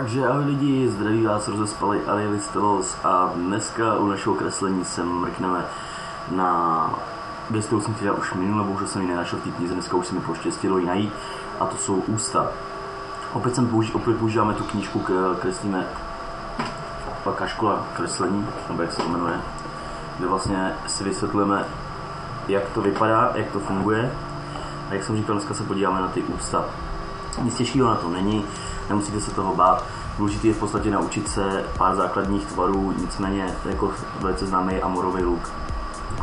Takže ahoj lidi, zdraví vás rozespali Alielistelos a dneska u našeho kreslení se mrkneme na věc, kterou jsem chtěl už minule, bohužel jsem ji nenašel v té knize, dneska už se mi poštěstilo ji najít a to jsou ústa. Opět používáme tu knížku, kreslíme Velká škola kreslení, nebo jak se to jmenuje, kde vlastně si vysvětlujeme, jak to vypadá, jak to funguje a jak jsem říkal, dneska se podíváme na ty ústa. Nic těžkého na to není, nemusíte se toho bát. Důležité je v podstatě naučit se pár základních tvarů, nicméně jako velice známý je amorový luk,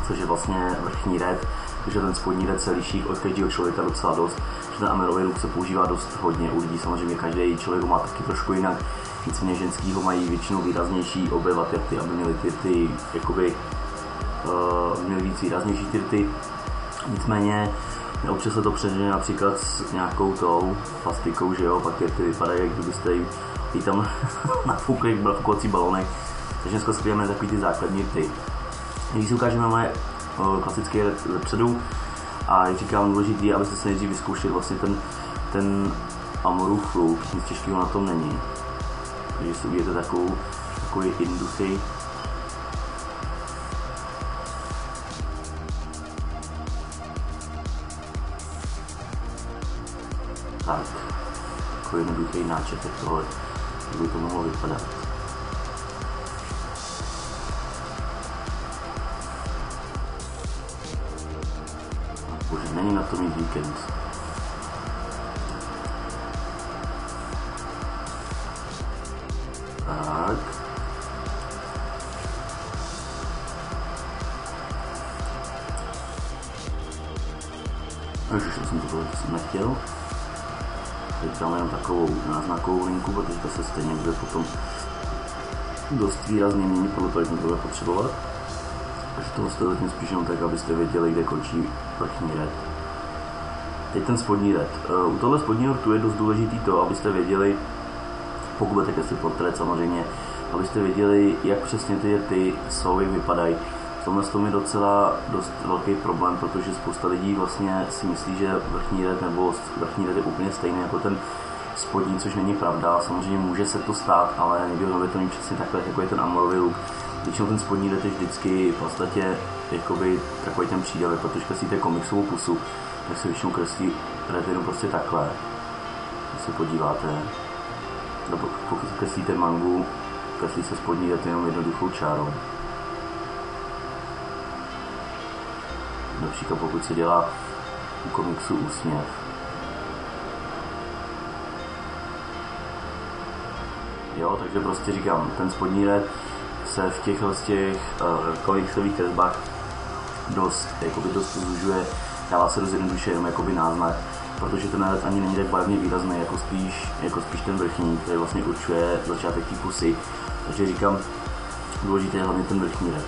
což je vlastně vrchní red, takže ten spodní red se liší od každého člověka docela dost, že ten amorový luk se používá dost hodně u lidí, samozřejmě každý člověk ho má taky trošku jinak, nicméně ženský ho mají většinou výraznější obyvatel, aby měli ty jakoby, měli víc výraznější ty, nicméně občas se to přežene například s nějakou tou plastikou, že jo, pak ty vypadají, jak kdybyste jí tam nafoukli, jak nafukovací balonek, takže dneska skvějeme takový ty základní ty. Když si ukážeme moje klasické zepředu a jak říkám, důležitý, abyste se nejdřív vyzkoušeli vlastně ten Amorův luk, nic těžkého na tom není, takže si uvidíte takový induchy. Tak, takový jednoduchý náčetek tohle, jak by to mohlo vypadat. Bože, není na to mít víkend. Tak. Ježiš, jsem to nechtěl. Teď dáme jenom takovou náznakovou linku, protože to se stejně bude potom dost výrazně měnit podle toho, jak to bude potřebovat. Takže toho stavím spíš jenom tak, abyste věděli, kde končí vrchní red. Teď ten spodní red. U tohle spodního rtu je dost důležitý to, abyste věděli, pokud budete kreslit portrét samozřejmě, abyste věděli, jak přesně ty slovy vypadají. V tomhle tom je docela dost velký problém, protože spousta lidí vlastně si myslí, že vrchní red nebo vrchní red je úplně stejný jako ten spodní, což není pravda. Samozřejmě může se to stát, ale nebylo to není přesně takhle, jako je ten amorový luk. Většinou ten spodní red je vždycky v podstatě jakoby takový ten přídavek, protože kreslíte komiksovou pusu, tak se většinou kreslí red jenom prostě takhle. Když se podíváte, nebo pokud kreslíte mangu, kreslí se spodní red jenom jednoduchou čárou. Například pokud se dělá u komiksu úsměv. Jo, takže prostě říkám, ten spodní red se v těch komiksových kresbách dost zužuje, dává se dost jednoduše jenom jakoby náznak, protože ten red ani není tak barevně výrazný, jako spíš ten vrchní, který vlastně určuje začátek té pusy. Takže říkám, důležité je hlavně ten vrchní red.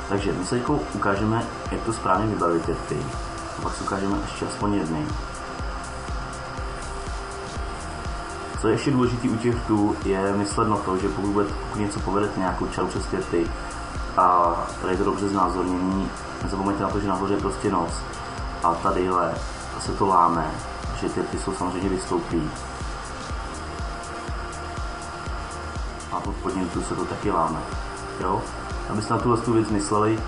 Takže my se teď ukážeme, jak to správně vybavit ty. A pak si ukážeme ještě aspoň jedný. Co je ještě důležité u těch rtů, je myslet na to, že pokud něco povedete nějakou čaru přes ty rty a tady je to dobře znázornění, nezapomeňte na to, že nahoře je prostě nos. A tadyhle se to láme, že ty rty jsou samozřejmě vystoupí. A pod spodním rtu se to taky láme. Jo? Abyste na tuhle věc mysleli,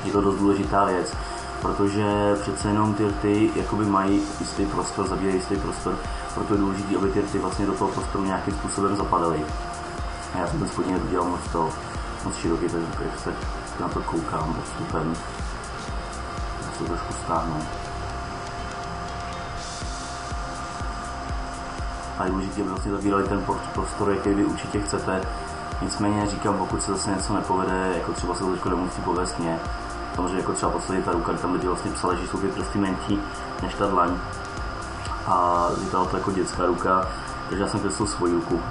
je to dost důležitá věc, protože přece jenom ty rty jakoby mají jistý prostor, zabírají jistý prostor, proto je důležité, aby ty rty vlastně do toho prostoru nějakým způsobem zapadaly. A já jsem ten spodní red udělal moc široký, takže jak se na to koukám odstupem, já se trošku stáhnu. A je důležité, aby vlastně zabírali ten prostor, jaký vy určitě chcete. Nicméně říkám, pokud se zase něco nepovede, jako třeba se to teďko nemusí povést mě, samozřejmě jako třeba posledně ta ruka, tam lidi vlastně psali, že jsou ty prsty menší než ta dlaň. A říkala to jako dětská ruka, takže já jsem kreslil svoji ruku.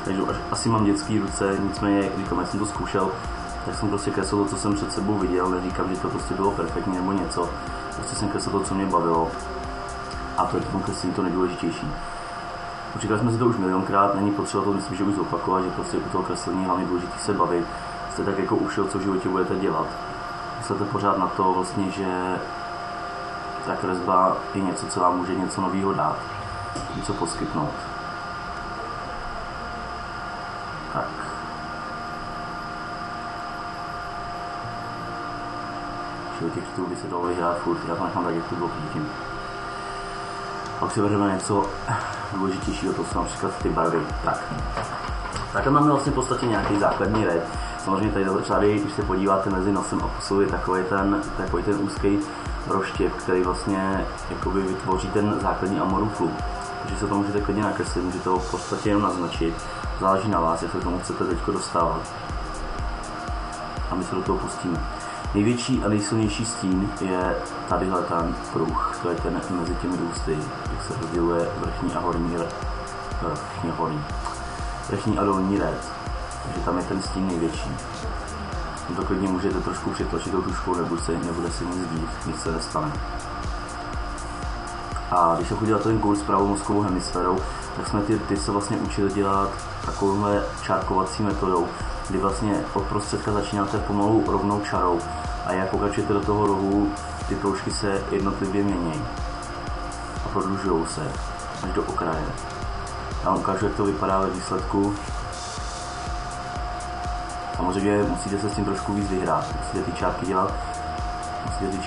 Takže asi mám dětský ruce, nicméně, říkám, jak jsem to zkoušel, tak jsem prostě kreslil to, co jsem před sebou viděl, neříkám, že to prostě bylo perfektní nebo něco, prostě jsem kreslil to, co mě bavilo. A to je v tom kreslení to nejdůležitější. Říkali jsme si to už milionkrát, není potřeba to, myslím, že už zopakovat, že prostě u toho kreslení hlavně důležitý se bavit. Jste tak jako ušel, co v životě budete dělat. Myslete pořád na to vlastně, že ta kresba je něco, co vám může něco nového dát, něco poskytnout. Tak. Čili těch titulů by se dalo vyhrát furt, já to nechám tak, jak to bylo předtím. Pak si vezmeme něco důležitějšího, to jsou například ty barvy. Tak. Takhle máme vlastně v podstatě nějaký základní red. Samozřejmě tady, když se podíváte mezi nosem a pusou, je takový ten úzký rozštěp, který vlastně jakoby vytvoří ten základní amorův look. Takže se to můžete klidně nakreslit, můžete ho v podstatě jenom naznačit. Záleží na vás, jestli tomu chcete teď dostávat. A my se do toho pustíme. Největší a nejsilnější stín je tadyhle ten pruh, to je ten mezi těmi důsty, jak se rozděluje vrchní a dolní red. Takže tam je ten stín největší. To klidně můžete trošku přitlačit tou tuškou, nebude se nic dít, nic se nestane. A když se chodila ten kurz pravou mozkovou hemisférou, tak jsme ty se vlastně učili dělat takovouhle čárkovací metodou, kdy vlastně od prostředka začínáte pomalu rovnou čarou a jak pokračujete do toho rohu, ty proužky se jednotlivě mění a prodlužují se až do okraje. Já vám ukážu, jak to vypadá ve výsledku. Samozřejmě musíte se s tím trošku víc vyhrát, musíte ty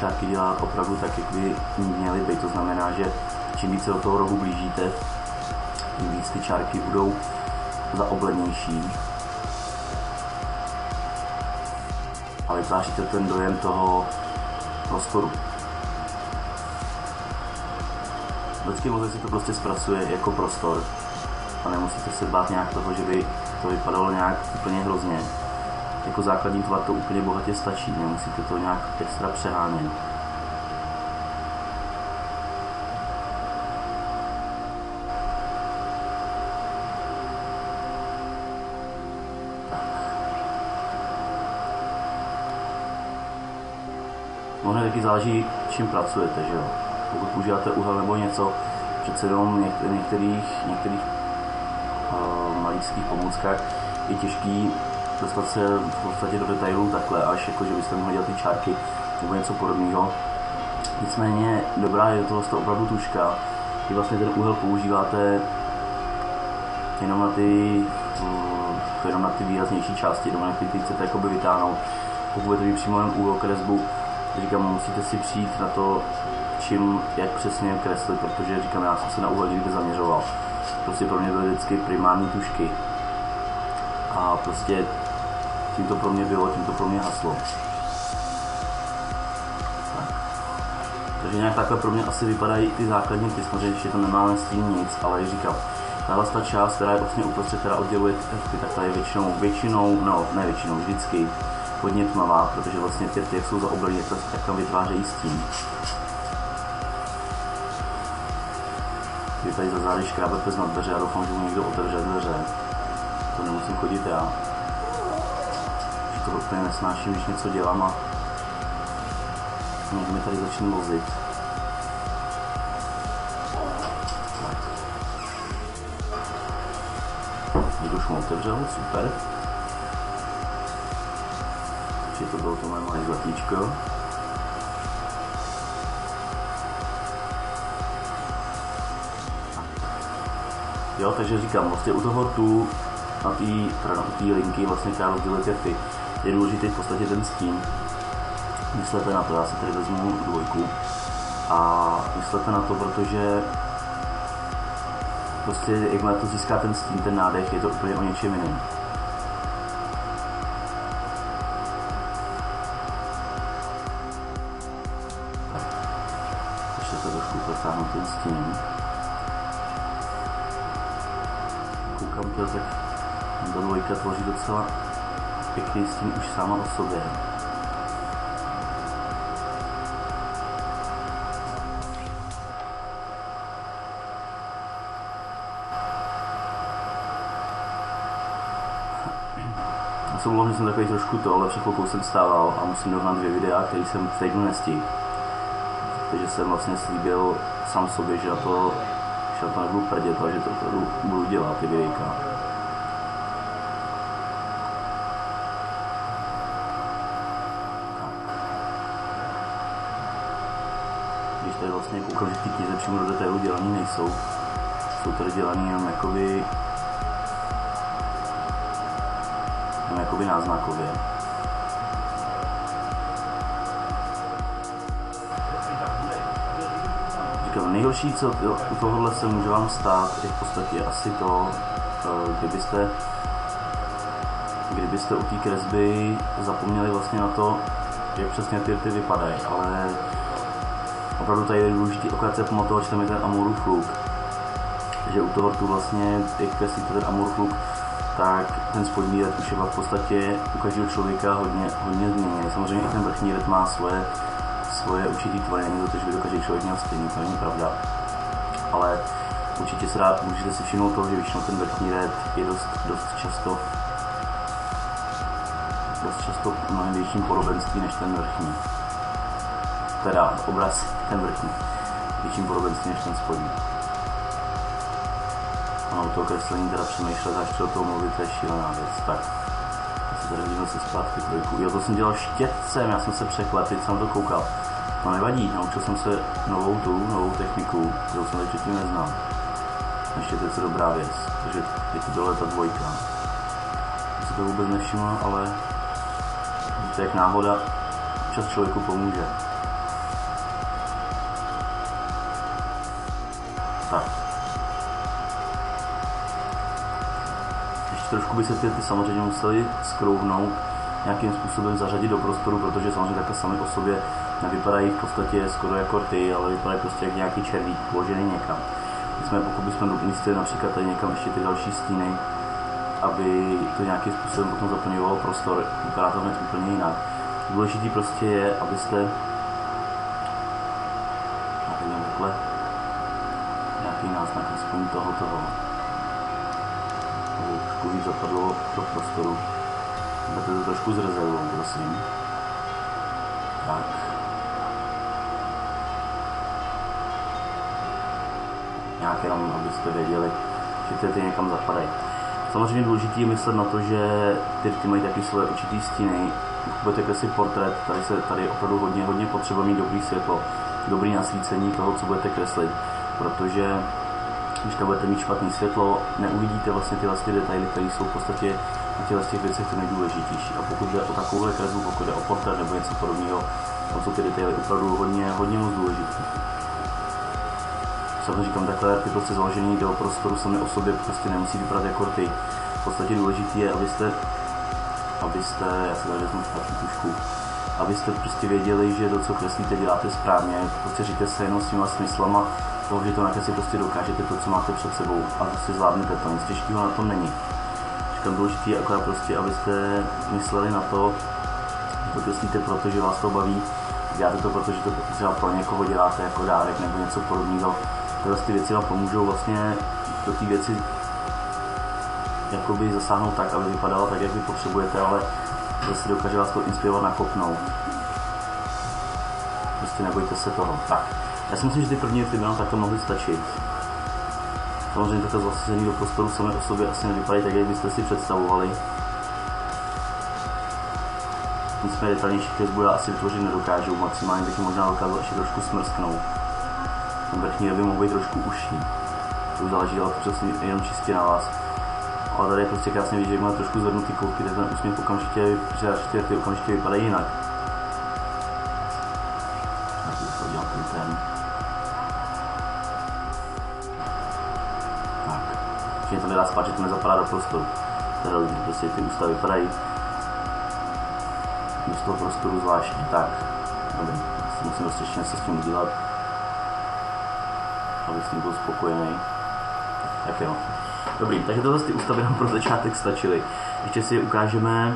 čárky dělat opravdu tak, jak by měly být. To znamená, že čím více do toho rohu blížíte, tím víc ty čárky budou zaoblenější. A vytváříte ten dojem toho prostoru. Lidský mozek si to prostě zpracuje jako prostor a nemusíte se bát nějak toho, že by to vypadalo nějak úplně hrozně. Jako základní tvar to úplně bohatě stačí, nemusíte to nějak extra přehánět. Ono taky záleží, čím pracujete, že jo. Pokud používáte úhel nebo něco, přece jenom v některých malířských pomůckách je těžký dostat se v podstatě do detailů takhle, až jako, že byste mohli dělat ty čárky nebo něco podobného. Nicméně dobrá je to vlastně opravdu tuška, kdy vlastně ten úhel používáte jenom na ty výraznější části, jenom na ty chcete jakoby vytáhnout. Pokud budete mít přímo jen úhlokresbu, říkám, musíte si přijít na to, jak přesně kreslit, protože říkám, já jsem se na úhel nikdy zaměřoval. Prostě pro mě byly vždycky primární tušky. A prostě tím to pro mě bylo, tím to pro mě haslo. Tak. Takže nějak takhle pro mě asi vypadají ty základní ty, samozřejmě ještě tam nemáme s tím nic, ale jak říkám, tahle ta část, která je vlastně uprostřed, která odděluje ty, tak ta je většinou, vždycky hodně tmavá, protože vlastně ty, jak jsou zaoblené, tak tam vytvářejí stín. Vy tady za zády škrábete na dveře a doufám, že mu někdo otevře dveře. To nemusím chodit já. Že to úplně nesnáším, když něco dělám a někdo mi tady začne vozit. Tak. Někdo už mu otevřel, super. Takže to bylo to moje malé zlatíčko. Jo, takže říkám, vlastně u toho rtu, na té linky, vlastně, která rozděluje ty rty, je důležitý v podstatě ten stín. Myslete na to, já si tady vezmu dvojku a myslete na to, protože prostě jakmile to získá ten stín, ten nádech, je to úplně o něčem jiném. Ještě to trošku protáhnu ten stín. Koukám to, tak ta dvojka tvoří docela pěkný stín už sama o sobě. Já jsem mluvil, že jsem takový trošku to, ale před chvilkou jsem stával a musím dohnat 2 videa, které jsem v týdnu nestihl. Takže jsem vlastně slíbil sám sobě, že na to nebudu prdět, ale že to budu dělat, ty videjka. Když tady vlastně koukám, že ty knize přímo do detailu dělaný nejsou. Jsou tady dělaný jenom jakoby náznakově. Říkám, nejhorší, co u tohohle se může vám stát, je v podstatě asi to, kdybyste u té kresby zapomněli vlastně na to, jak přesně ty rty vypadají, ale opravdu tady je důležitý akorát se pamatovat, že tam je ten Amorův luk. Takže u toho rtu vlastně, jak kreslíte ten Amorův luk, tak ten spodní ret už je v podstatě u každého člověka hodně změněný. Samozřejmě i ten vrchní ret má svoje určitý tvary, není to, že by to každý člověk měl stejný, to není pravda. Ale určitě můžete si všimnout toho, že většinou ten vrchní ret je dost často mnohem větším podobenství než ten vrchní. Teda obraz ten vrchní. Větším podobenství než ten spodní. Ano, u toho kreslení teda přemýšlet, až o toho mluvit, to je šílená věc. Tak, já se tady vidíme se zpátky trojku. Jo, to jsem dělal štětcem, já jsem se překlepl, teď jsem to koukal. To nevadí, naučil jsem se novou techniku, kterou jsem tady předtím neznal. Štětec je dobrá věc, takže je to dole ta dvojka. Já si to vůbec nevšiml, ale to jak náhoda čas člověku pomůže. Tak. Ještě trošku by se ty samozřejmě museli skrouvnout, nějakým způsobem zařadit do prostoru, protože samozřejmě takhle sami o sobě nevypadají v podstatě skoro jako rty, ale vypadají prostě jak nějaký červík položený někam. Pokud bychom umístili například tady někam ještě ty další stíny, aby to nějakým způsobem potom zaplňovalo prostor, vypadá to hned úplně jinak. Důležitý prostě je, abyste nějaký náznak aspoň toho trošku víc zapadlo do prostoru. Budete to trošku zrezervovat, prosím. Tak. Nějak jenom, abyste věděli, že ty někam zapadají. Samozřejmě důležité je myslet na to, že ty mají taky svoje určitý stíny. Pokud budete kreslit portrét, tady opravdu hodně potřeba mít dobrý světlo, dobrý nasvícení toho, co budete kreslit, protože když tam budete mít špatné světlo, neuvidíte vlastně tyhle detaily, které jsou v podstatě na těch věcech to nejdůležitější. A pokud jde o takovouhle kresbu, pokud jde o portrét nebo něco podobného, tam jsou ty detaily opravdu hodně moc důležité. Samozřejmě říkám, takhle ty prostě založený do prostoru sami o sobě prostě nemusí vypadat jako rty. V podstatě důležité je, abyste, já si tady vezmu špatnou tušku, abyste prostě věděli, že to, co kreslíte, děláte správně. Prostě říkáte se jenom svýma smyslama, že to nakreslit prostě dokážete to, co máte před sebou a prostě zvládnete to. Nic těžkého na tom není. Říkám, důležité je akorát prostě, abyste mysleli na to, že to kreslíte, protože vás to baví. Děláte to, protože to třeba pro někoho děláte jako dárek nebo něco podobného. Tyhle ty věci vám pomůžou vlastně do té věci jakoby zasáhnout tak, aby vypadala tak, jak vy potřebujete, ale zase dokáže vás to inspirovat, nakopnout. Prostě nebojte se toho. Tak, já si myslím, že ty první věci by nám takto mohly stačit. Samozřejmě takhle zasazení do prostoru samé o sobě asi nevypadají tak, jak byste si představovali. Nicméně detailnější kresbu já asi vytvořit nedokážu, maximálně bych možná dokázal ještě trošku smrsknout. Ten vrchní by mohl být trošku uší. To už záleží, ale to přesně jenom čistě na vás. Ale tady je prostě krásně vidět, že jak má trošku zvednutý koutky, tak ten úsměv okamžitě, že ty okamžitě vypadají jinak. Já si to udělám ten. Tak. Všichni to nedá spát, že to nezapadá do prostoru. Teda prostě ty ústa vypadají do toho prostoru zvláštně. Tak. Dobrý. Musím prostě ještě něco s tím udělat, aby s tím byl spokojený. Tak jo. Dobrý, takže tohle ty ústavy nám pro začátek stačily. Ještě si ukážeme,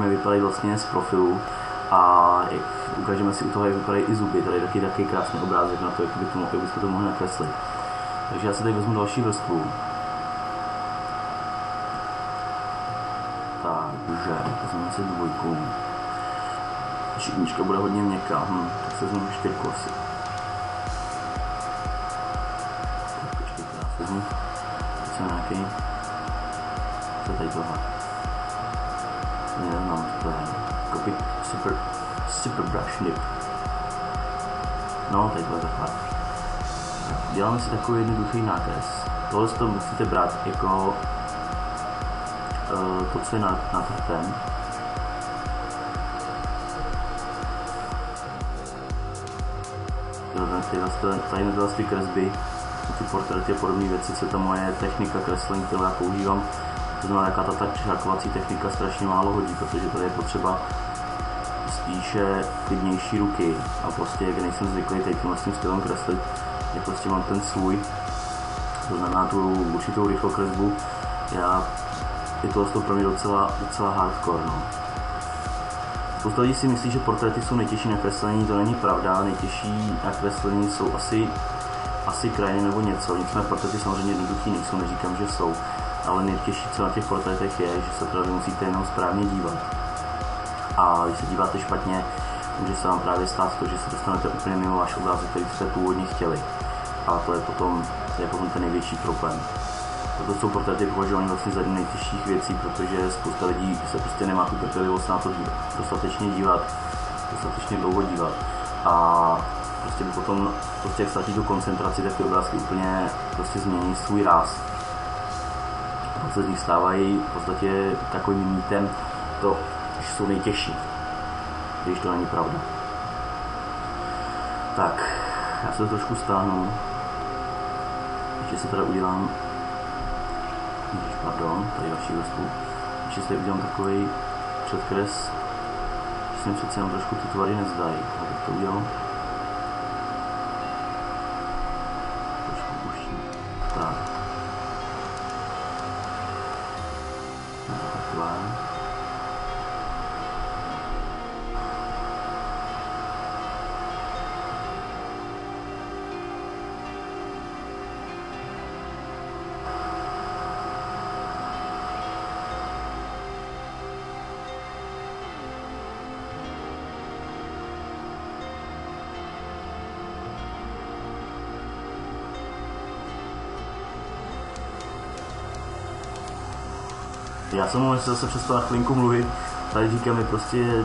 vypadají vlastně z profilu a ukážeme si u toho, jak vypadají i zuby. Tady je taky krásný obrázek na to, jak bychom to mohli nakreslit. Takže já si tady vezmu další vrstvu. Takže vezmeme si dvojku. Šibnička bude hodně měkká, tak se vezmu čtyřku asi. Vezmu, co nějaký, co je tady tohle? Neznám, co to je. Copy super brush nib. No, tady tohle takhle. Děláme si takový jednoduchý nákres. Tohle to musíte brát jako to, co je nad hrtem. Tady ty kresby, ty portréty a podobné věci, co ta moje technika kreslení, kterou já používám. To znamená, jaká ta čárkovací technika strašně málo hodí, protože tady je potřeba spíše klidnější ruky a prostě, jak nejsem zvyklý teď tím stylem kreslit, jak prostě mám ten svůj, to znamená tu určitou rychlokresbu, je to pro mě docela hardcore, no. Spousta lidí si myslí, že portréty jsou nejtěžší na kreslení, to není pravda, nejtěžší na kreslení jsou asi krajiny nebo něco, nicméně portréty samozřejmě jednoduchý nejsou, neříkám, že jsou, ale nejtěžší, co na těch portrétech je, že se právě musíte jenom správně dívat. A když se díváte špatně, může se vám právě stát to, že se dostanete úplně mimo váš obrázek, který jste původně chtěli. A to je potom ten největší problém. Proto jsou portréty považovány vlastně za jednu nejtěžších věcí, protože spousta lidí se prostě nemá tu trpělivost na to dostatečně dlouho dívat. A prostě potom, jak ztratí tu koncentraci, tak ty obrázky úplně prostě změní svůj ráz. A se z nich stávají v podstatě takovým mýtem to, že jsou nejtěžší, když to není pravda. Tak, já se to trošku stáhnu. Ještě se teda udělám, tady další vrstvu. Ještě si udělám takový předkres, že se mi přece jenom trošku ty tvary nezdají. A teď to udělám trošku užší. Tak. Takhle. Já jsem mohl zase přestat na chvilinku mluvit, tady říkám, je prostě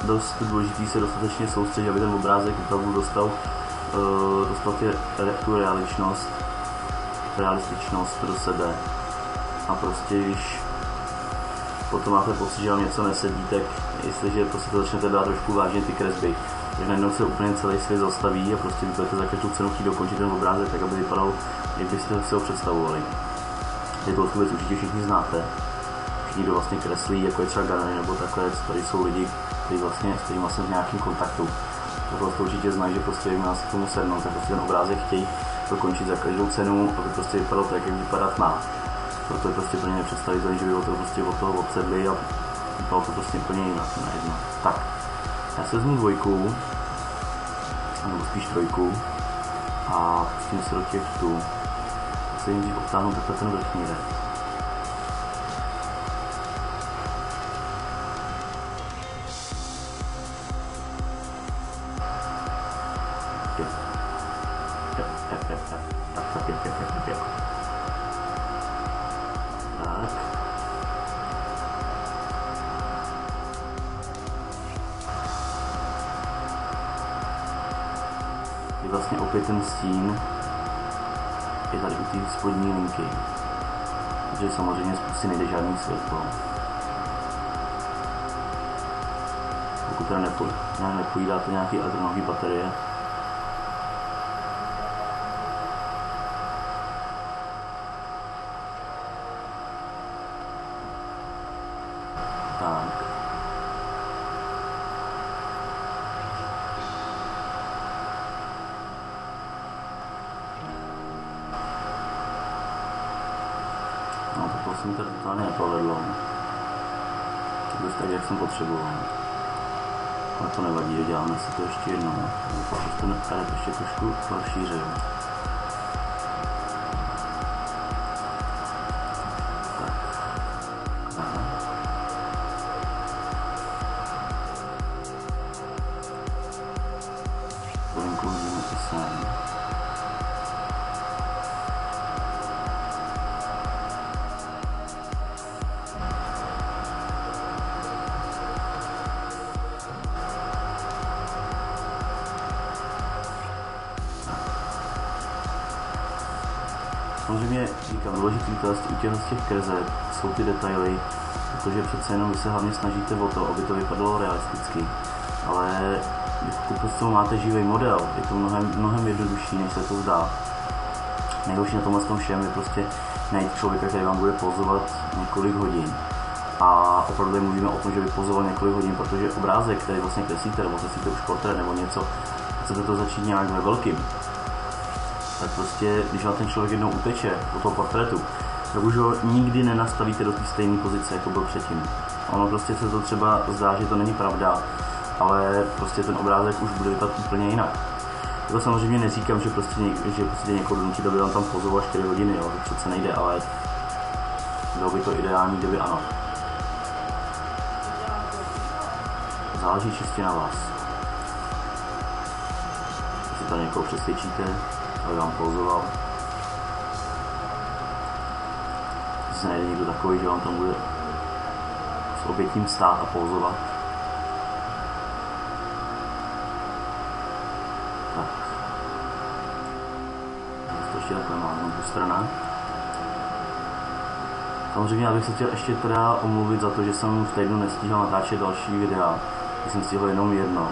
dost důležitý se dostatečně soustředit, aby ten obrázek opravdu dostal tu realističnost do sebe. A prostě když potom máte pocit, že vám něco nesedí, tak jestliže prostě to začnete brát trošku vážně ty kresby, tak najednou se úplně celý svět zastaví a prostě budete za každou cenu chtít dokončit ten obrázek tak, aby vypadal, jak byste si ho představovali. Tu věc určitě všichni znáte. Kdo vlastně kreslí, jako je třeba Ganary nebo takhle, tady jsou lidi, s kterými jsem v nějakém kontaktu. To vlastně určitě znají, že prostě jak nás k tomu sednout, tak prostě ten obrázek chtějí dokončit za každou cenu, aby prostě vypadalo tak, jak vypadat má. Proto je prostě pro ně nepředstavitelné, že by to prostě od toho odsedli a vypadalo to prostě úplně jinak najednou. Tak, já se vezmu dvojku, nebo spíš trojku a pustím se do těch tu. Se jim obtáhnu takhle ten vrchní red. Tak. Je vlastně opět ten stín je tady u té spodní linky, protože samozřejmě si nejde žádný světlo. Pokud teda nepojídáte nějaký elektronový baterie, tak. No, to se mi tady totálně nepovedlo. To je tak, jak jsem potřeboval. Ale to nevadí, děláme si to ještě jednou. Ten karet ještě trošku rozšířil. Linku hodíme to sem. samozřejmě říkám, důležitý u těch kreseb jsou ty detaily, protože přece jenom vy se hlavně snažíte o to, aby to vypadalo realisticky, ale pokud z toho máte živý model, je to mnohem jednodušší, než se to zdá. Nejhorší na tomhle tom všem je prostě najít člověka, který vám bude pozovat několik hodin. A opravdu mluvíme o tom, že by pozoval několik hodin, protože obrázek, který vlastně kreslíte, nebo kreslíte už portrét nebo něco, chcete to začít nějak ve velkým, tak prostě, když vám ten člověk jednou uteče u toho portrétu, tak už ho nikdy nenastavíte do té stejné pozice, jako byl předtím. Ono prostě se to třeba zdá, že to není pravda, ale prostě ten obrázek už bude vypadat úplně jinak. To samozřejmě neříkám, že prostě někoho donutíte, aby vám tam pozoval 4 hodiny, jo, to přece nejde, ale bylo by to ideální, kdyby ano. Záleží čistě na vás. Jestli tam někoho přesvědčíte, aby vám pozoval. Jestli se najde někdo takový, že vám tam bude s obětím stát a pozovat. Tak. To ještě takhle mám na tu stranu. Samozřejmě já bych se chtěl ještě teda omluvit za to, že jsem v týdnu nestíhal natáčet další videa. Jsem stihl jenom jedno.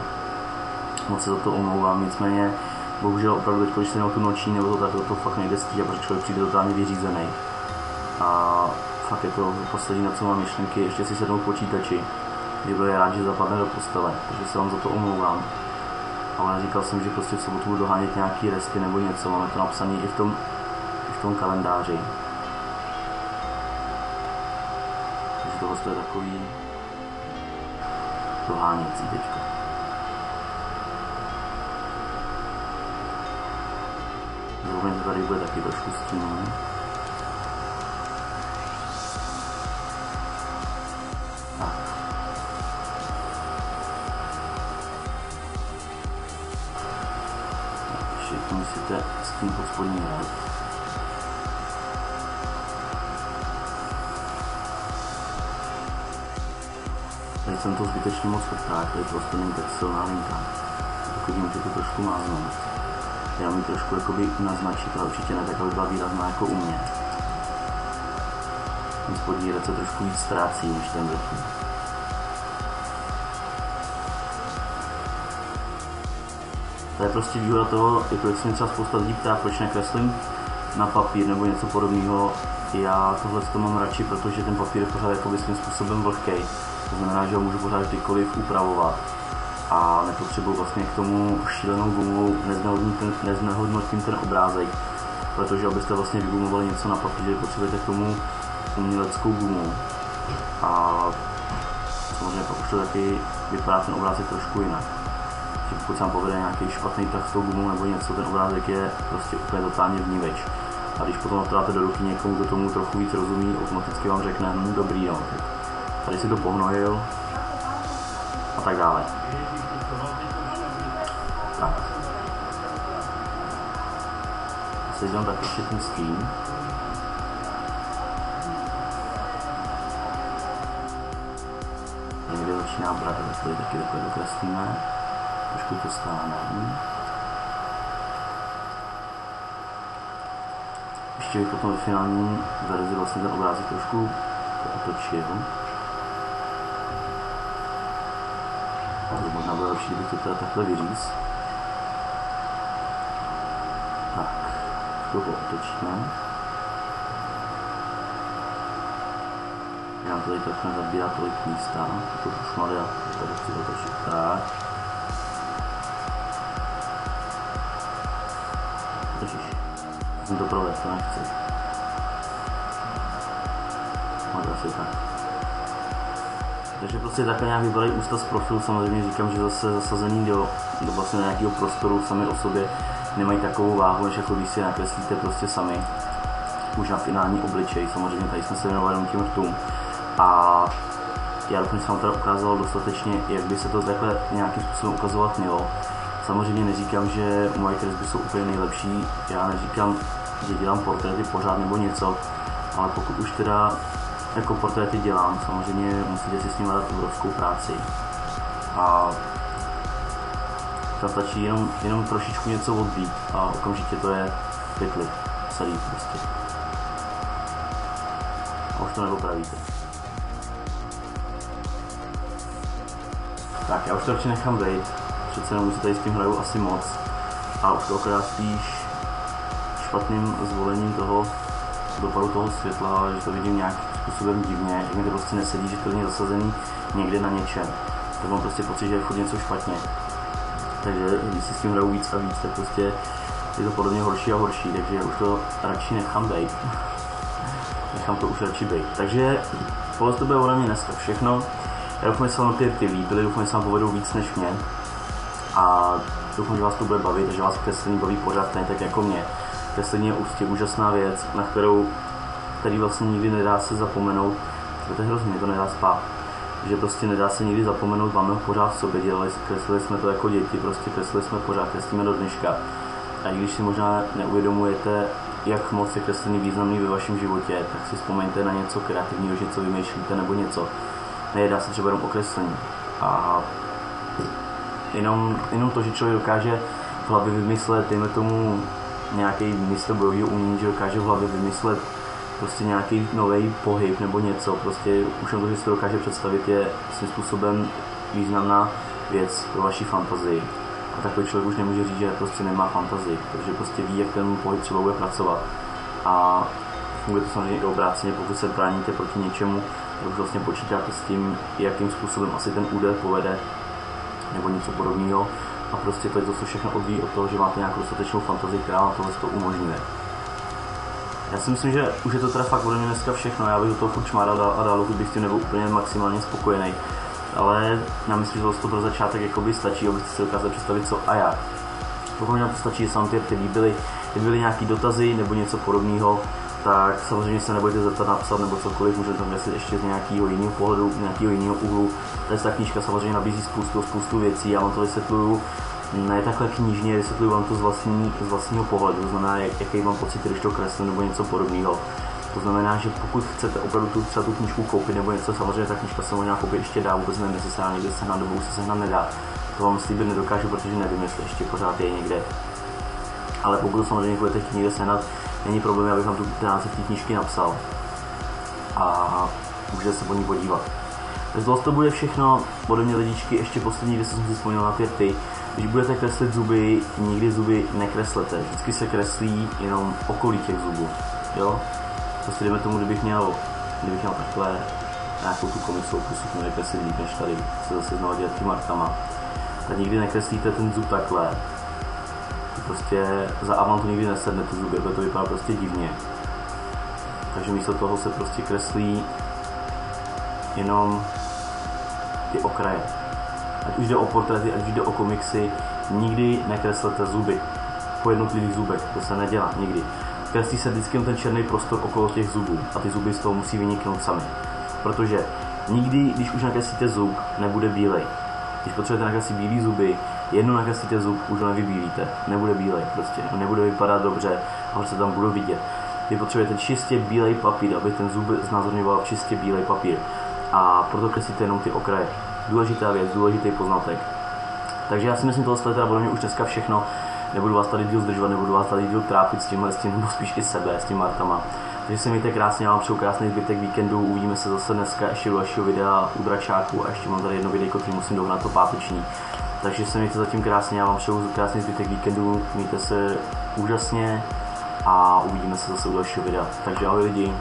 Moc se za to omlouvám, nicméně bohužel opravdu teď, když jsem měl tu noční nebo to tak, to fakt nejde stíhat, protože člověk přijde totálně vyřízený. A fakt jako poslední, na co mám myšlenky, ještě si sednout počítači, kdy byl rád, že zapadne do postele, takže se vám za to omlouvám. Ale říkal jsem, že prostě v sobotu budu dohánět nějaký resty nebo něco, máme to napsané i v tom kalendáři. Takže tohle je takový doháněcí teďko. Zároveň to tady bude taky trošku stínu. Tak. Ještě to musíte stín pod spodní hrad. Teď jsem to zbytečně moc odtáhl, tady prostě není tak silná linka. Pokud můžu to trošku máznout. Já mi trošku jakoby naznačit, ale určitě ne tak, aby byla výrazná jako u mě. Ten spodní hrad se trošku víc ztrácí než ten vrchní. To je prostě výhoda toho, jako jak se mi třeba spousta lidí ptá, proč nekreslím na papír nebo něco podobného. Já tohle to mám radši, protože ten papír je pořád jakoby svým způsobem vlhkej. To znamená, že ho můžu pořád kdykoliv upravovat a nepotřebuji vlastně k tomu šílenou gumou, neznehodnotím ten obrázek, protože abyste vlastně vygumovali něco na papíře, potřebujete k tomu uměleckou gumu a samozřejmě pak už to taky vypadá ten obrázek trošku jinak. Že pokud se vám povede nějaký špatný tah s tou gumou nebo něco, ten obrázek je prostě úplně totálně vníveč. A když potom to dáte do ruky někomu, kdo tomu trochu víc rozumí, automaticky vám řekne, dobrý, no, tady si to pohnojil a tak dále. Tak. Se dělám tak ještě ten stín. Někde začíná brát, tady taky takhle dokreslíme. Trošku to stáhneme. Ještě bych potom ve finální verzi vlastně ten obrázek trošku otočil. To možná bude lepší, kdybych to teda takhle vyříz. Tak, trošku ho otočíme. Já tady takhle zabírá tolik místa, to už malé, tady chci otočit. Tak. Točíš. Jsem to provedl, to nechci. Máte asi tak. Takže prostě takhle nějak vypadají ústa z profilu, samozřejmě říkám, že zase zasazení do vlastně nějakého prostoru sami o sobě nemají takovou váhu, než jako když si nakreslíte prostě sami. Už na finální obličej, samozřejmě tady jsme se věnovali jenom tím rtům. A já doufám, že jsem vám teda ukázal dostatečně, jak by se to takhle nějakým způsobem ukazovat mělo. Samozřejmě neříkám, že moje kresby jsou úplně nejlepší, já neříkám, že dělám portréty pořád nebo něco, ale pokud už teda jako portréty dělám, samozřejmě musíte si s ním dát obrovskou práci. A tam stačí jenom trošičku něco odbít a okamžitě to je pytli, celý prostě. A už to neopravíte. Tak, já už to radši nechám být. Přece jenom se tady s tím hraju asi moc. A už to okrát spíš špatným zvolením toho dopadu toho světla, že to vidím nějakým způsobem divně, že mi to prostě nesedí, že to je zasazený někde na něčem. Tak mám prostě pocit, že je furt něco špatně. Takže když si s tím hraju víc a víc, tak prostě je to podle mě horší a horší, takže už to radši nechám být. Nechám to už radši být. Takže tohle to bude ode mě dneska všechno. Já doufám, že se vám ty líbily, doufám, že se vám povedou víc než mě. A doufám, že vás to bude bavit, že vás kreslení baví pořád, ne tak jako mě. Kreslení je prostě úžasná věc, na který vlastně nikdy nedá se zapomenout. To je hrozně, to nedá spát. Že prostě nedá se nikdy zapomenout, máme ho pořád v sobě, kreslili jsme to jako děti, prostě kreslili jsme pořád, kreslíme do dneška. A i když si možná neuvědomujete, jak moc je kreslení významný ve vašem životě, tak si vzpomeňte na něco kreativního, že něco vymýšlíte nebo něco. Nejedná se třeba jenom o kreslení. A jenom to, že člověk dokáže v hlavě vymyslet, dejme tomu nějaký mistr bojového umění, že dokáže v hlavě vymyslet prostě nějaký nový pohyb nebo něco, prostě už jen to, že si to dokáže představit, je svým způsobem významná věc pro vaši fantazii. A takový člověk už nemůže říct, že prostě nemá fantazii, protože prostě ví, jak ten pohyb třeba bude pracovat. A funguje to samozřejmě i obráceně, pokud se bráníte proti něčemu, tak už vlastně počítáte s tím, jakým způsobem asi ten úder povede, nebo něco podobného. A prostě to se všechno odvíjí od toho, že máte nějakou dostatečnou fantazii, která vám tohle to umožňuje. Já si myslím, že už je to teda fakt ode mě dneska všechno, já bych do toho furt šmáral a dál, dokud bych s tím nebyl úplně maximálně spokojený. Ale já myslím, že to pro začátek jakoby stačí, abyste si dokázali představit co a jak. Pokud nám to stačí, že se vám ty líbily, kdyby nějaký dotazy nebo něco podobného, tak samozřejmě se nebojte zeptat, napsat nebo cokoliv, můžete tam vysvětlit ještě z nějakého jiného pohledu, z nějakého jiného úhlu. Ta knížka samozřejmě nabízí spoustu věcí, já vám to vysvětluju ne takhle knižně, vysvětluju vám to z vlastního pohledu, to znamená, jaký mám pocit, když to kreslím nebo něco podobného. To znamená, že pokud chcete opravdu třeba tu knížku koupit nebo něco, samozřejmě ta knížka se možná koupit ještě dá, vůbec nevím, jestli se dá někde sehnat, nebo se sehnat nedá. To vám slíbit nedokážu, protože nevím, jestli ještě pořád je někde. Ale pokud to samozřejmě budete chtít někde sehnat, není problém, abych vám tu název té knížky napsal. A můžete se po ní podívat. Takže to bude všechno ode mě, lidičky. Ještě poslední, kde jsem si vzpomněl na ty rty. Když budete kreslit zuby, nikdy zuby nekreslete. Vždycky se kreslí jenom okolí těch zubů. Jo? Prostě jdeme tomu, kdybych měl takhle nějakou tu komisou kusuk, nekreslit líp než tady se zase znovu dělat těma rtama. Tak nikdy nekreslíte ten zub takhle. Prostě a vám to nikdy nesedne ty zuby, to vypadá prostě divně. Takže místo toho se prostě kreslí jenom ty okraje. Ať už jde o portréty, ať už jde o komiksy, nikdy nekreslete zuby po jednotlivých zubech, to se nedělá nikdy. Kreslí se vždycky ten černý prostor okolo těch zubů a ty zuby z toho musí vyniknout sami. Protože nikdy, když už nakreslíte zub, nebude bílej. Když potřebujete nakreslit bílý zuby, jednou nakreslíte zub, už ho nevybílíte. Nebude bílej prostě, nebude vypadat dobře a se tam budou vidět. Vy potřebujete čistě bílej papír, aby ten zub znázorňoval čistě bílej papír. A proto kreslíte jenom ty okraje. Důležitá věc, důležitý poznatek. Takže já si myslím, tohle je teda podle mě už dneska všechno. Nebudu vás tady díl zdržovat, nebudu vás tady díl trápit s tím, nebo spíš i sebe, s těma artama. Takže se mějte krásně, já vám přeju krásný zbytek víkendu, uvidíme se zase dneska ještě do dalšího videa u dračáku a ještě mám tady jedno videjko, který musím dohnat, to páteční. Takže se mějte zatím krásně, já vám přeju krásný zbytek víkendu, mějte se úžasně a uvidíme se zase u dalšího videa. Takže ahoj lidi.